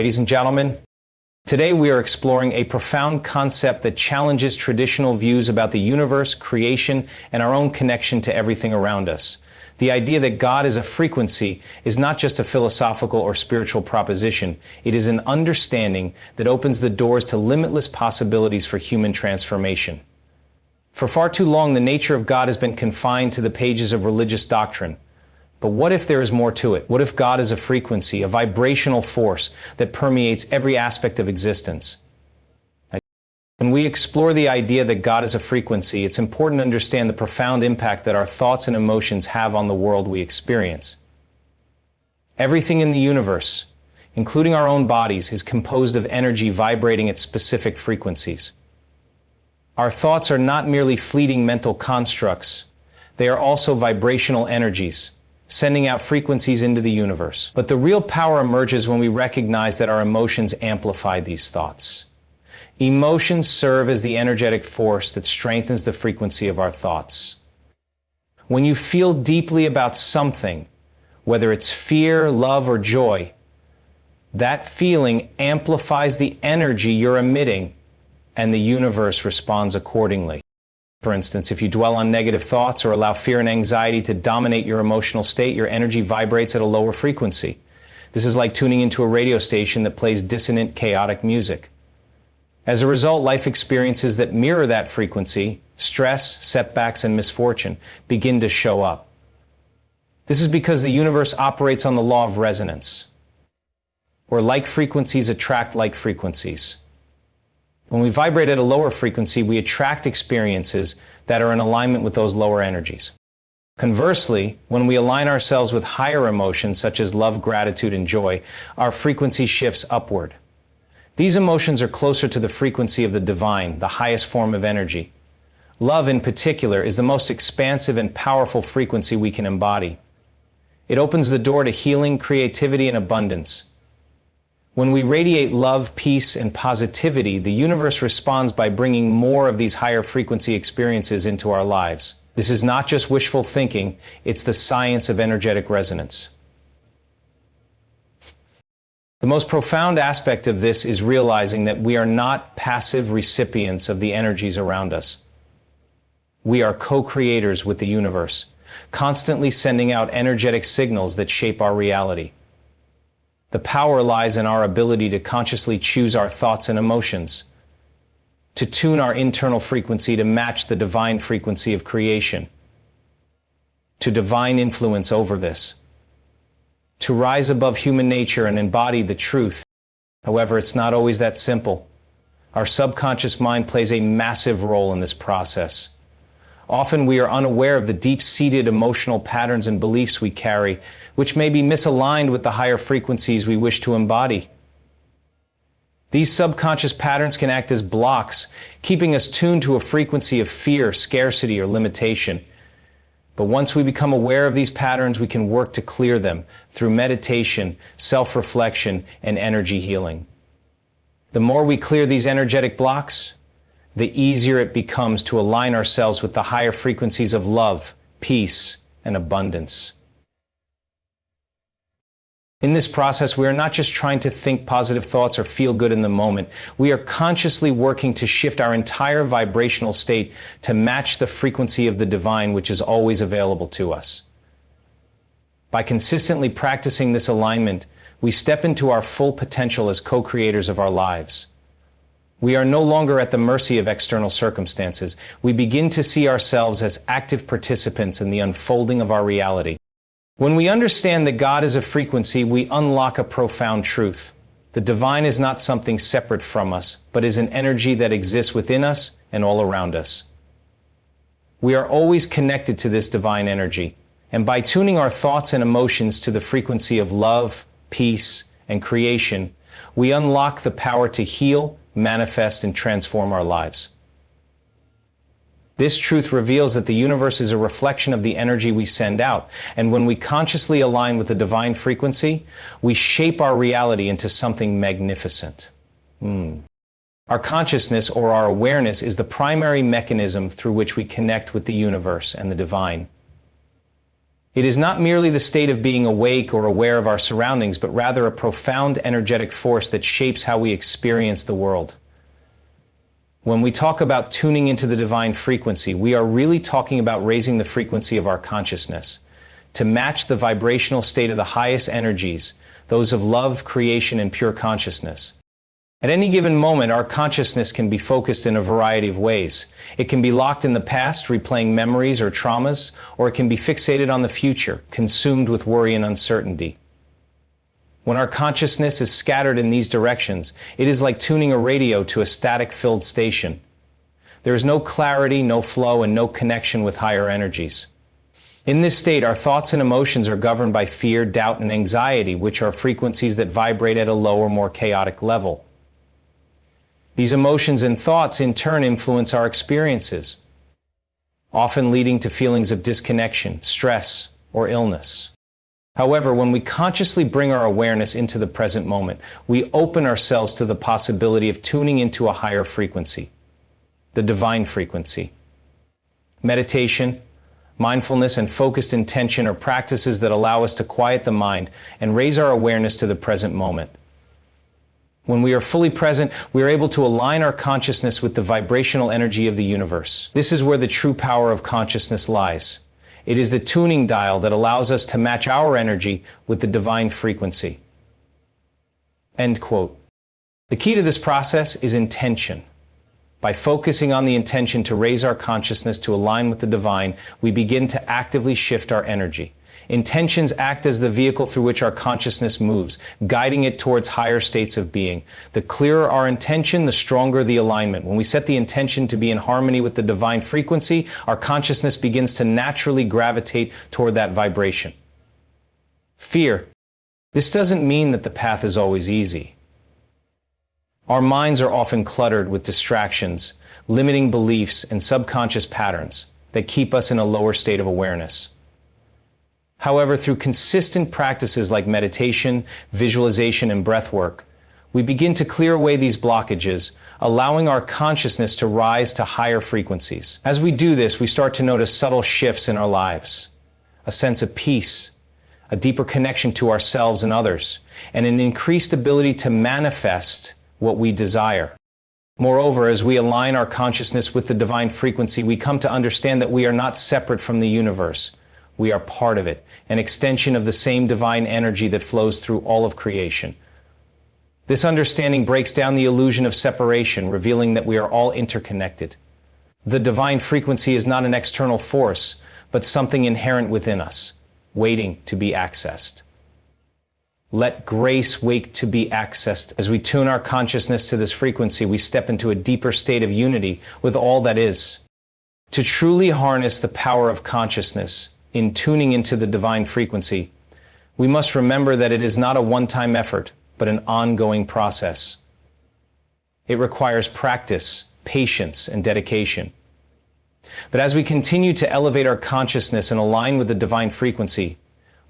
Ladies and gentlemen, today we are exploring a profound concept that challenges traditional views about the universe, creation, and our own connection to everything around us. The idea that God is a frequency is not just a philosophical or spiritual proposition. It is an understanding that opens the doors to limitless possibilities for human transformation. For far too long, the nature of God has been confined to the pages of religious doctrine. But what if there is more to it? What if God is a frequency, a vibrational force that permeates every aspect of existence? When we explore the idea that God is a frequency, it's important to understand the profound impact that our thoughts and emotions have on the world we experience. Everything in the universe, including our own bodies, is composed of energy vibrating at specific frequencies. Our thoughts are not merely fleeting mental constructs. They are also vibrational energies, sending out frequencies into the universe. But the real power emerges when we recognize that our emotions amplify these thoughts. Emotions serve as the energetic force that strengthens the frequency of our thoughts. When you feel deeply about something, whether it's fear, love, or joy, that feeling amplifies the energy you're emitting, and the universe responds accordingly. For instance, if you dwell on negative thoughts or allow fear and anxiety to dominate your emotional state, your energy vibrates at a lower frequency. This is like tuning into a radio station that plays dissonant, chaotic music. As a result, life experiences that mirror that frequency, stress, setbacks, and misfortune, begin to show up. This is because the universe operates on the law of resonance, where like frequencies attract like frequencies. When we vibrate at a lower frequency, we attract experiences that are in alignment with those lower energies. Conversely, when we align ourselves with higher emotions such as love, gratitude, and joy, our frequency shifts upward. These emotions are closer to the frequency of the divine, the highest form of energy. Love, in particular, is the most expansive and powerful frequency we can embody. It opens the door to healing, creativity, and abundance. When we radiate love, peace, and positivity, the universe responds by bringing more of these higher frequency experiences into our lives. This is not just wishful thinking, it's the science of energetic resonance. The most profound aspect of this is realizing that we are not passive recipients of the energies around us. We are co-creators with the universe, constantly sending out energetic signals that shape our reality. The power lies in our ability to consciously choose our thoughts and emotions, to tune our internal frequency to match the divine frequency of creation, to divine influence over this, to rise above human nature and embody the truth. However, it's not always that simple. Our subconscious mind plays a massive role in this process. Often we are unaware of the deep-seated emotional patterns and beliefs we carry, which may be misaligned with the higher frequencies we wish to embody. These subconscious patterns can act as blocks, keeping us tuned to a frequency of fear, scarcity, or limitation. But once we become aware of these patterns, we can work to clear them through meditation, self-reflection, and energy healing. The more we clear these energetic blocks, the easier it becomes to align ourselves with the higher frequencies of love, peace, and abundance. In this process, we are not just trying to think positive thoughts or feel good in the moment. We are consciously working to shift our entire vibrational state to match the frequency of the divine, which is always available to us. By consistently practicing this alignment, we step into our full potential as co-creators of our lives. We are no longer at the mercy of external circumstances. We begin to see ourselves as active participants in the unfolding of our reality. When we understand that God is a frequency, we unlock a profound truth. The divine is not something separate from us, but is an energy that exists within us and all around us. We are always connected to this divine energy, and by tuning our thoughts and emotions to the frequency of love, peace, and creation, we unlock the power to heal, manifest, and transform our lives. This truth reveals that the universe is a reflection of the energy we send out, and when we consciously align with the divine frequency, we shape our reality into something magnificent. Our consciousness, or our awareness, is the primary mechanism through which we connect with the universe and the divine. It is not merely the state of being awake or aware of our surroundings, but rather a profound energetic force that shapes how we experience the world. When we talk about tuning into the divine frequency, we are really talking about raising the frequency of our consciousness to match the vibrational state of the highest energies, those of love, creation, and pure consciousness. At any given moment, our consciousness can be focused in a variety of ways. It can be locked in the past, replaying memories or traumas, or it can be fixated on the future, consumed with worry and uncertainty. When our consciousness is scattered in these directions, it is like tuning a radio to a static-filled station. There is no clarity, no flow, and no connection with higher energies. In this state, our thoughts and emotions are governed by fear, doubt, and anxiety, which are frequencies that vibrate at a lower, more chaotic level. These emotions and thoughts in turn influence our experiences, often leading to feelings of disconnection, stress, or illness. However, when we consciously bring our awareness into the present moment, we open ourselves to the possibility of tuning into a higher frequency, the divine frequency. Meditation, mindfulness, and focused intention are practices that allow us to quiet the mind and raise our awareness to the present moment. When we are fully present, we are able to align our consciousness with the vibrational energy of the universe. This is where the true power of consciousness lies. It is the tuning dial that allows us to match our energy with the divine frequency. End quote. The key to this process is intention. By focusing on the intention to raise our consciousness to align with the divine, we begin to actively shift our energy. Intentions act as the vehicle through which our consciousness moves, guiding it towards higher states of being. The clearer our intention, the stronger the alignment. When we set the intention to be in harmony with the divine frequency, our consciousness begins to naturally gravitate toward that vibration. Fear. This doesn't mean that the path is always easy. Our minds are often cluttered with distractions, limiting beliefs, and subconscious patterns that keep us in a lower state of awareness. However, through consistent practices like meditation, visualization, and breath work, we begin to clear away these blockages, allowing our consciousness to rise to higher frequencies. As we do this, we start to notice subtle shifts in our lives, a sense of peace, a deeper connection to ourselves and others, and an increased ability to manifest what we desire. Moreover, as we align our consciousness with the divine frequency, we come to understand that we are not separate from the universe. We are part of it, an extension of the same divine energy that flows through all of creation. This understanding breaks down the illusion of separation, revealing that we are all interconnected. The divine frequency is not an external force, but something inherent within us, waiting to be accessed. Let grace wait to be accessed. As we tune our consciousness to this frequency, we step into a deeper state of unity with all that is. To truly harness the power of consciousness, in tuning into the divine frequency, we must remember that it is not a one-time effort, but an ongoing process. It requires practice, patience, and dedication. But as we continue to elevate our consciousness and align with the divine frequency,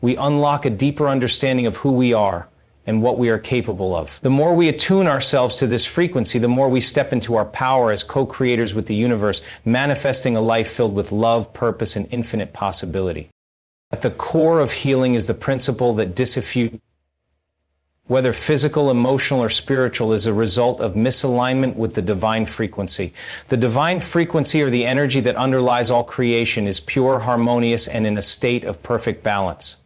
we unlock a deeper understanding of who we are and what we are capable of. The more we attune ourselves to this frequency, the more we step into our power as co-creators with the universe, manifesting a life filled with love, purpose, and infinite possibility. At the core of healing is the principle that disfigurement, whether physical, emotional, or spiritual, is a result of misalignment with the divine frequency. The divine frequency, or the energy that underlies all creation, is pure, harmonious, and in a state of perfect balance.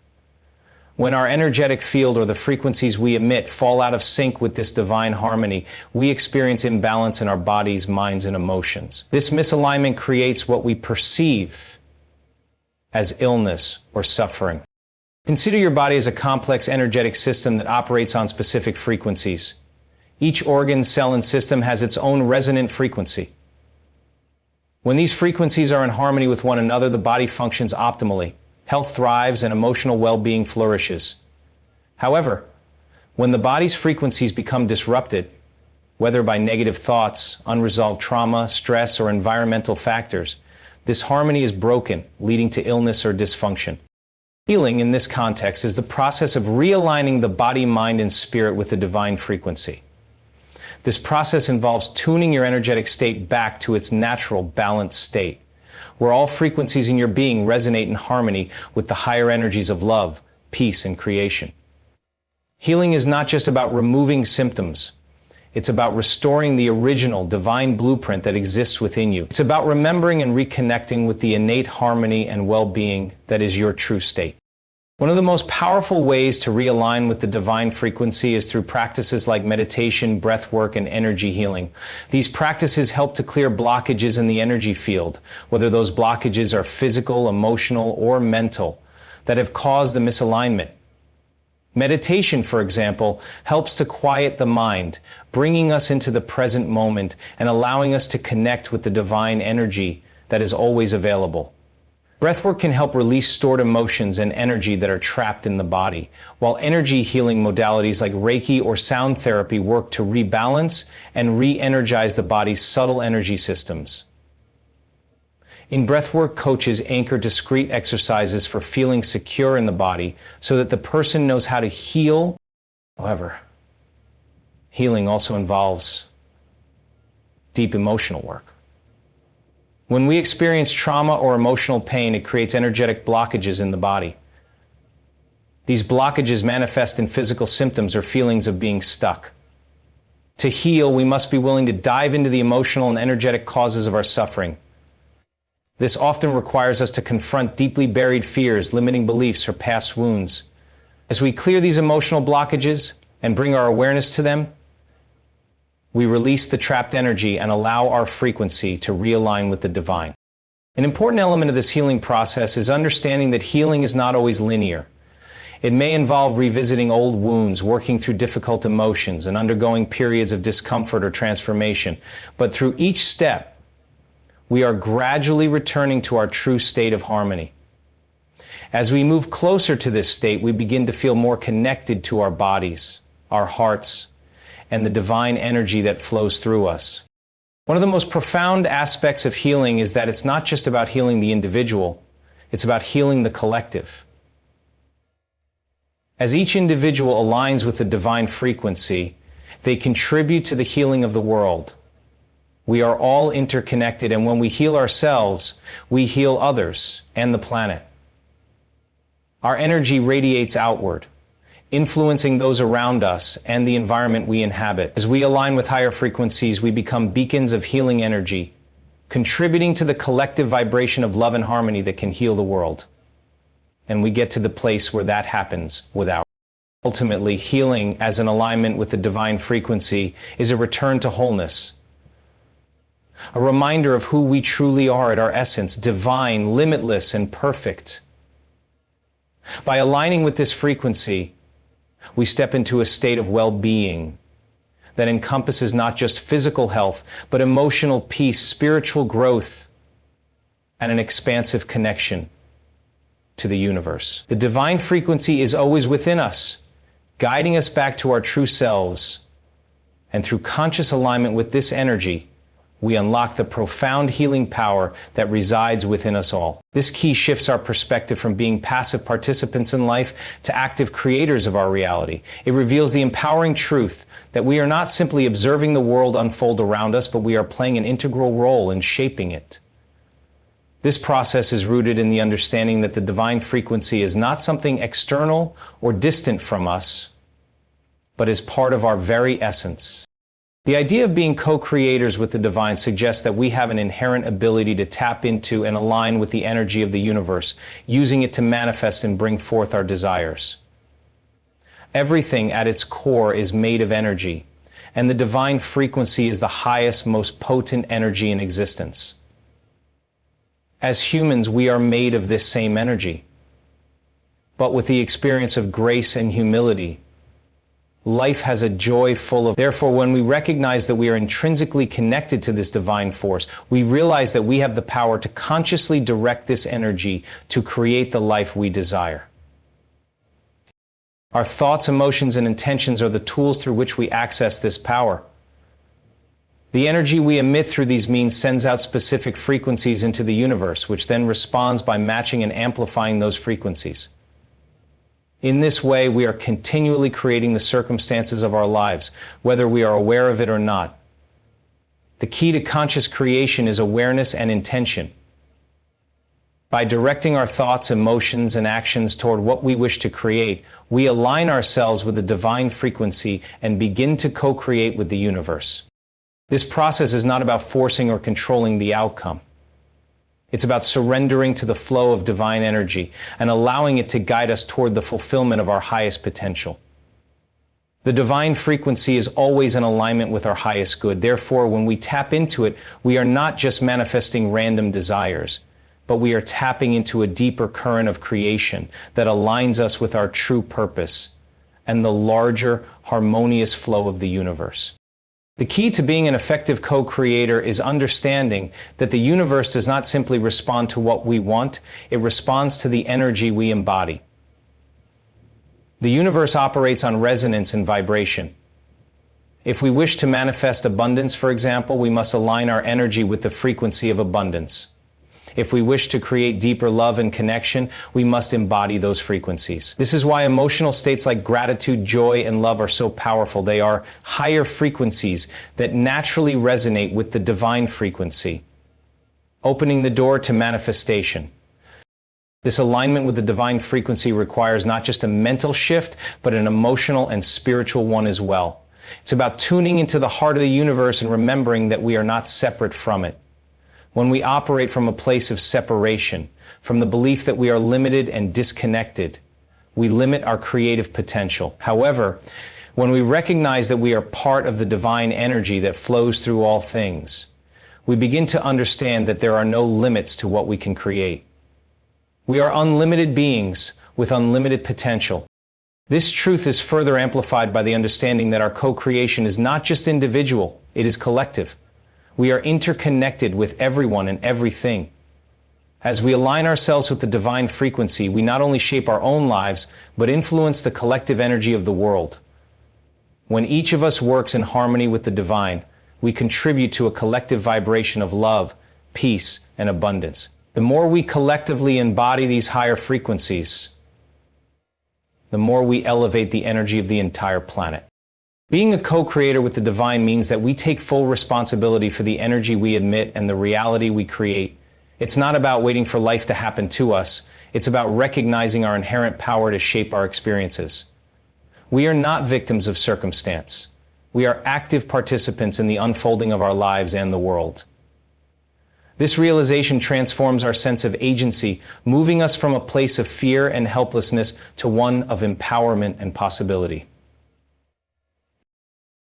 When our energetic field, or the frequencies we emit, fall out of sync with this divine harmony, we experience imbalance in our bodies, minds, and emotions. This misalignment creates what we perceive as illness or suffering. Consider your body as a complex energetic system that operates on specific frequencies. Each organ, cell, and system has its own resonant frequency. When these frequencies are in harmony with one another, the body functions optimally. Health thrives and emotional well-being flourishes. However, when the body's frequencies become disrupted, whether by negative thoughts, unresolved trauma, stress, or environmental factors, this harmony is broken, leading to illness or dysfunction. Healing in this context is the process of realigning the body, mind, and spirit with the divine frequency. This process involves tuning your energetic state back to its natural, balanced state. where all frequencies in your being resonate in harmony with the higher energies of love, peace, and creation. Healing is not just about removing symptoms. It's about restoring the original divine blueprint that exists within you. It's about remembering and reconnecting with the innate harmony and well-being that is your true state. One of the most powerful ways to realign with the divine frequency is through practices like meditation, breath work, and energy healing. These practices help to clear blockages in the energy field, whether those blockages are physical, emotional, or mental, that have caused the misalignment. Meditation, for example, helps to quiet the mind, bringing us into the present moment and allowing us to connect with the divine energy that is always available. Breathwork can help release stored emotions and energy that are trapped in the body, while energy healing modalities like Reiki or sound therapy work to rebalance and re-energize the body's subtle energy systems. In breathwork, coaches anchor discrete exercises for feeling secure in the body so that the person knows how to heal. However, healing also involves deep emotional work. When we experience trauma or emotional pain, it creates energetic blockages in the body. These blockages manifest in physical symptoms or feelings of being stuck. To heal, we must be willing to dive into the emotional and energetic causes of our suffering. This often requires us to confront deeply buried fears, limiting beliefs, or past wounds. As we clear these emotional blockages and bring our awareness to them, we release the trapped energy and allow our frequency to realign with the divine. An important element of this healing process is understanding that healing is not always linear. It may involve revisiting old wounds, working through difficult emotions, and undergoing periods of discomfort or transformation. But through each step, we are gradually returning to our true state of harmony. As we move closer to this state, we begin to feel more connected to our bodies, our hearts, and the divine energy that flows through us. One of the most profound aspects of healing is that it's not just about healing the individual, it's about healing the collective. As each individual aligns with the divine frequency, they contribute to the healing of the world. We are all interconnected, and when we heal ourselves, we heal others and the planet. Our energy radiates outward, influencing those around us and the environment we inhabit. As we align with higher frequencies, we become beacons of healing energy, contributing to the collective vibration of love and harmony that can heal the world. And we get to the place where that happens without. Ultimately, healing as an alignment with the divine frequency is a return to wholeness, a reminder of who we truly are at our essence, divine, limitless, and perfect. By aligning with this frequency, we step into a state of well-being that encompasses not just physical health, but emotional peace, spiritual growth, and an expansive connection to the universe. The divine frequency is always within us, guiding us back to our true selves. And through conscious alignment with this energy, we unlock the profound healing power that resides within us all. This key shifts our perspective from being passive participants in life to active creators of our reality. It reveals the empowering truth that we are not simply observing the world unfold around us, but we are playing an integral role in shaping it. This process is rooted in the understanding that the divine frequency is not something external or distant from us, but is part of our very essence. The idea of being co-creators with the divine suggests that we have an inherent ability to tap into and align with the energy of the universe, using it to manifest and bring forth our desires. Everything at its core is made of energy, and the divine frequency is the highest, most potent energy in existence. As humans, we are made of this same energy, but with the experience of grace and humility, life has a joy full of. Therefore, when we recognize that we are intrinsically connected to this divine force, we realize that we have the power to consciously direct this energy to create the life we desire. Our thoughts, emotions, and intentions are the tools through which we access this power. The energy we emit through these means sends out specific frequencies into the universe, which then responds by matching and amplifying those frequencies. In this way, we are continually creating the circumstances of our lives, whether we are aware of it or not. The key to conscious creation is awareness and intention. By directing our thoughts, emotions, and actions toward what we wish to create, we align ourselves with the divine frequency and begin to co-create with the universe. This process is not about forcing or controlling the outcome. It's about surrendering to the flow of divine energy and allowing it to guide us toward the fulfillment of our highest potential. The divine frequency is always in alignment with our highest good. Therefore, when we tap into it, we are not just manifesting random desires, but we are tapping into a deeper current of creation that aligns us with our true purpose and the larger, harmonious flow of the universe. The key to being an effective co-creator is understanding that the universe does not simply respond to what we want, it responds to the energy we embody. The universe operates on resonance and vibration. If we wish to manifest abundance, for example, we must align our energy with the frequency of abundance. If we wish to create deeper love and connection, we must embody those frequencies. This is why emotional states like gratitude, joy, and love are so powerful. They are higher frequencies that naturally resonate with the divine frequency, opening the door to manifestation. This alignment with the divine frequency requires not just a mental shift, but an emotional and spiritual one as well. It's about tuning into the heart of the universe and remembering that we are not separate from it. When we operate from a place of separation, from the belief that we are limited and disconnected, we limit our creative potential. However, when we recognize that we are part of the divine energy that flows through all things, we begin to understand that there are no limits to what we can create. We are unlimited beings with unlimited potential. This truth is further amplified by the understanding that our co-creation is not just individual, it is collective. We are interconnected with everyone and everything. As we align ourselves with the divine frequency, we not only shape our own lives, but influence the collective energy of the world. When each of us works in harmony with the divine, we contribute to a collective vibration of love, peace, and abundance. The more we collectively embody these higher frequencies, the more we elevate the energy of the entire planet. Being a co-creator with the divine means that we take full responsibility for the energy we emit and the reality we create. It's not about waiting for life to happen to us. It's about recognizing our inherent power to shape our experiences. We are not victims of circumstance. We are active participants in the unfolding of our lives and the world. This realization transforms our sense of agency, moving us from a place of fear and helplessness to one of empowerment and possibility.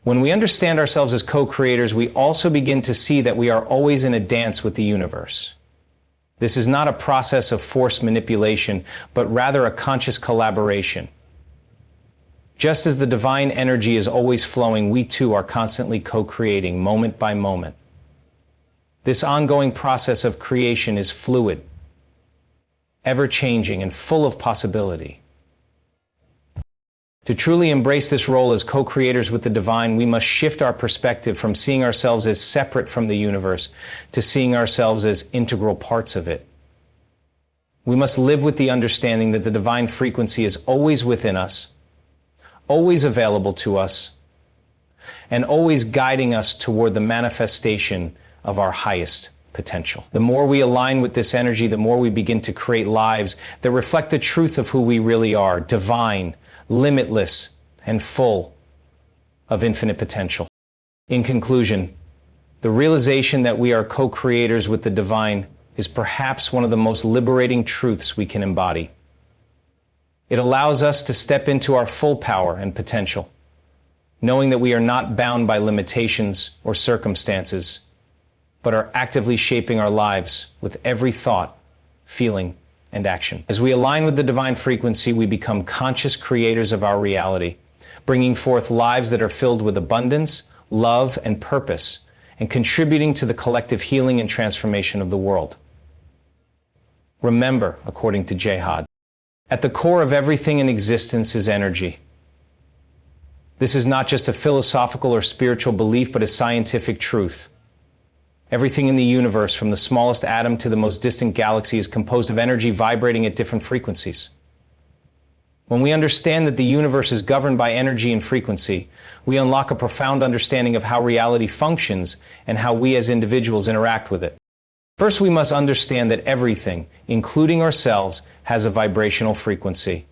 When we understand ourselves as co-creators, we also begin to see that we are always in a dance with the universe. This is not a process of forced manipulation, but rather a conscious collaboration. Just as the divine energy is always flowing, we too are constantly co-creating, moment by moment. This ongoing process of creation is fluid, ever-changing, and full of possibility. To truly embrace this role as co-creators with the divine, we must shift our perspective from seeing ourselves as separate from the universe to seeing ourselves as integral parts of it. We must live with the understanding that the divine frequency is always within us, always available to us, and always guiding us toward the manifestation of our highest potential. The more we align with this energy, the more we begin to create lives that reflect the truth of who we really are, divine, limitless, and full of infinite potential. In conclusion, the realization that we are co-creators with the divine is perhaps one of the most liberating truths we can embody. It allows us to step into our full power and potential, knowing that we are not bound by limitations or circumstances, but are actively shaping our lives with every thought, feeling, and action. As we align with the divine frequency, we become conscious creators of our reality, bringing forth lives that are filled with abundance, love, and purpose, and contributing to the collective healing and transformation of the world. Remember, according to Jihad, at the core of everything in existence is energy. This is not just a philosophical or spiritual belief, but a scientific truth. Everything in the universe, from the smallest atom to the most distant galaxy, is composed of energy vibrating at different frequencies. When we understand that the universe is governed by energy and frequency, we unlock a profound understanding of how reality functions and how we as individuals interact with it. First, we must understand that everything, including ourselves, has a vibrational frequency.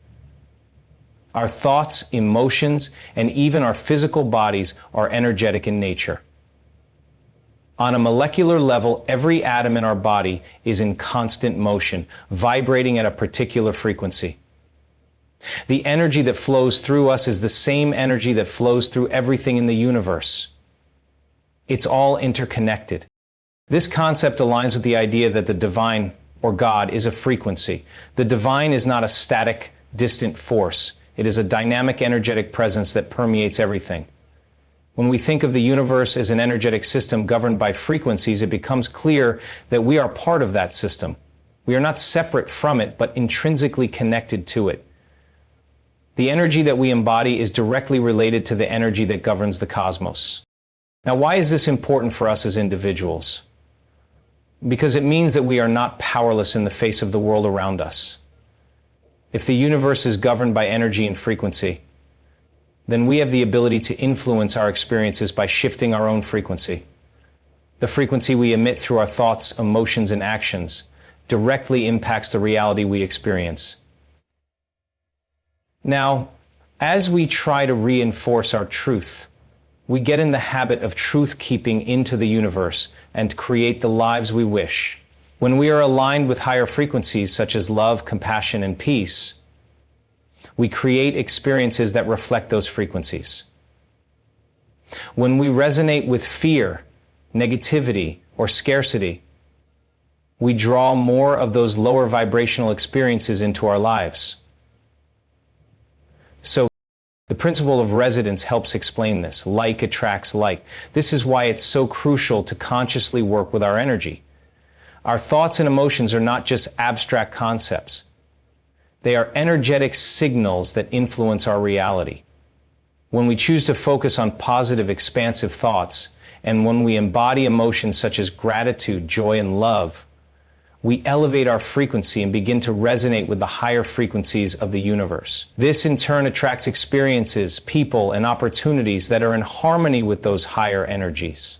Our thoughts, emotions, and even our physical bodies are energetic in nature. On a molecular level, every atom in our body is in constant motion, vibrating at a particular frequency. The energy that flows through us is the same energy that flows through everything in the universe. It's all interconnected. This concept aligns with the idea that the divine, or God, is a frequency. The divine is not a static, distant force. It is a dynamic, energetic presence that permeates everything. When we think of the universe as an energetic system governed by frequencies, it becomes clear that we are part of that system. We are not separate from it, but intrinsically connected to it. The energy that we embody is directly related to the energy that governs the cosmos. Now, why is this important for us as individuals? Because it means that we are not powerless in the face of the world around us. If the universe is governed by energy and frequency, then we have the ability to influence our experiences by shifting our own frequency. The frequency we emit through our thoughts, emotions, and actions directly impacts the reality we experience. Now, as we try to reinforce our truth, we get in the habit of truth-keeping into the universe and create the lives we wish. When we are aligned with higher frequencies such as love, compassion, and peace, we create experiences that reflect those frequencies. When we resonate with fear, negativity, or scarcity, we draw more of those lower vibrational experiences into our lives. So, the principle of resonance helps explain this. Like attracts like. This is why it's so crucial to consciously work with our energy. Our thoughts and emotions are not just abstract concepts. They are energetic signals that influence our reality. When we choose to focus on positive, expansive thoughts, and when we embody emotions such as gratitude, joy, and love, we elevate our frequency and begin to resonate with the higher frequencies of the universe. This in turn attracts experiences, people, and opportunities that are in harmony with those higher energies.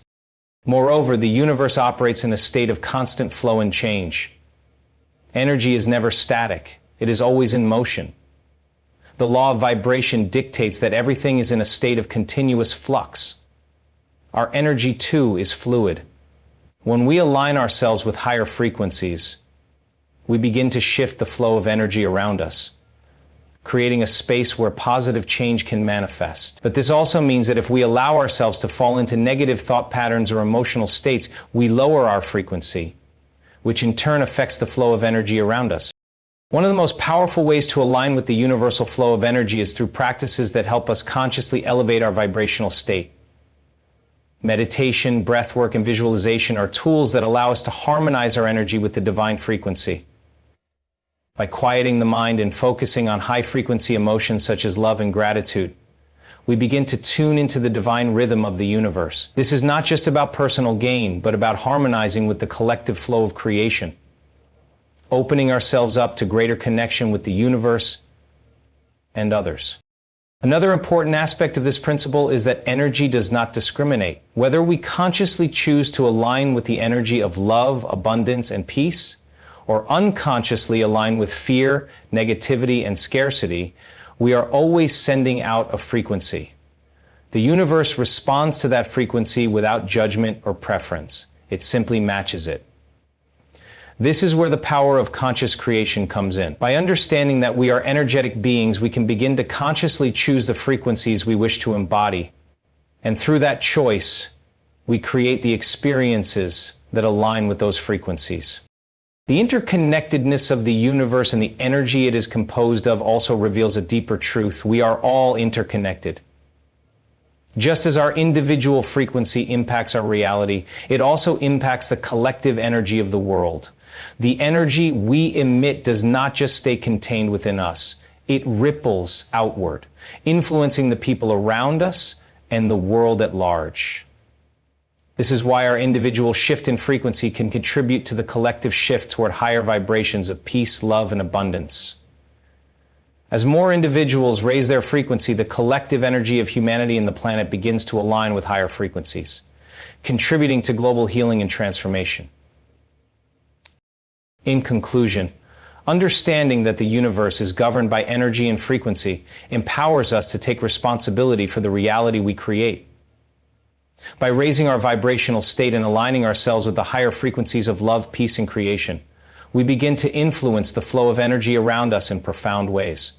Moreover, the universe operates in a state of constant flow and change. Energy is never static. It is always in motion. The law of vibration dictates that everything is in a state of continuous flux. Our energy, too, is fluid. When we align ourselves with higher frequencies, we begin to shift the flow of energy around us, creating a space where positive change can manifest. But this also means that if we allow ourselves to fall into negative thought patterns or emotional states, we lower our frequency, which in turn affects the flow of energy around us. One of the most powerful ways to align with the universal flow of energy is through practices that help us consciously elevate our vibrational state. Meditation, breathwork, and visualization are tools that allow us to harmonize our energy with the divine frequency. By quieting the mind and focusing on high-frequency emotions such as love and gratitude, we begin to tune into the divine rhythm of the universe. This is not just about personal gain, but about harmonizing with the collective flow of creation, opening ourselves up to greater connection with the universe and others. Another important aspect of this principle is that energy does not discriminate. Whether we consciously choose to align with the energy of love, abundance, and peace, or unconsciously align with fear, negativity, and scarcity, we are always sending out a frequency. The universe responds to that frequency without judgment or preference. It simply matches it. This is where the power of conscious creation comes in. By understanding that we are energetic beings, we can begin to consciously choose the frequencies we wish to embody. And through that choice, we create the experiences that align with those frequencies. The interconnectedness of the universe and the energy it is composed of also reveals a deeper truth. We are all interconnected. Just as our individual frequency impacts our reality, it also impacts the collective energy of the world. The energy we emit does not just stay contained within us. It ripples outward, influencing the people around us and the world at large. This is why our individual shift in frequency can contribute to the collective shift toward higher vibrations of peace, love, and abundance. As more individuals raise their frequency, the collective energy of humanity and the planet begins to align with higher frequencies, contributing to global healing and transformation. In conclusion, understanding that the universe is governed by energy and frequency empowers us to take responsibility for the reality we create. By raising our vibrational state and aligning ourselves with the higher frequencies of love, peace, and creation, we begin to influence the flow of energy around us in profound ways.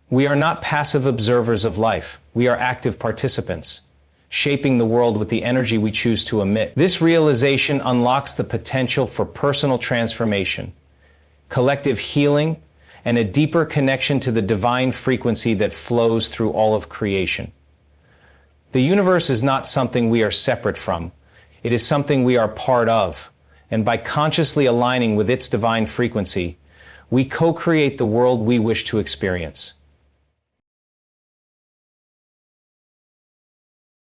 We are not passive observers of life, we are active participants, shaping the world with the energy we choose to emit. This realization unlocks the potential for personal transformation, collective healing, and a deeper connection to the divine frequency that flows through all of creation. The universe is not something we are separate from, it is something we are part of, and by consciously aligning with its divine frequency, we co-create the world we wish to experience.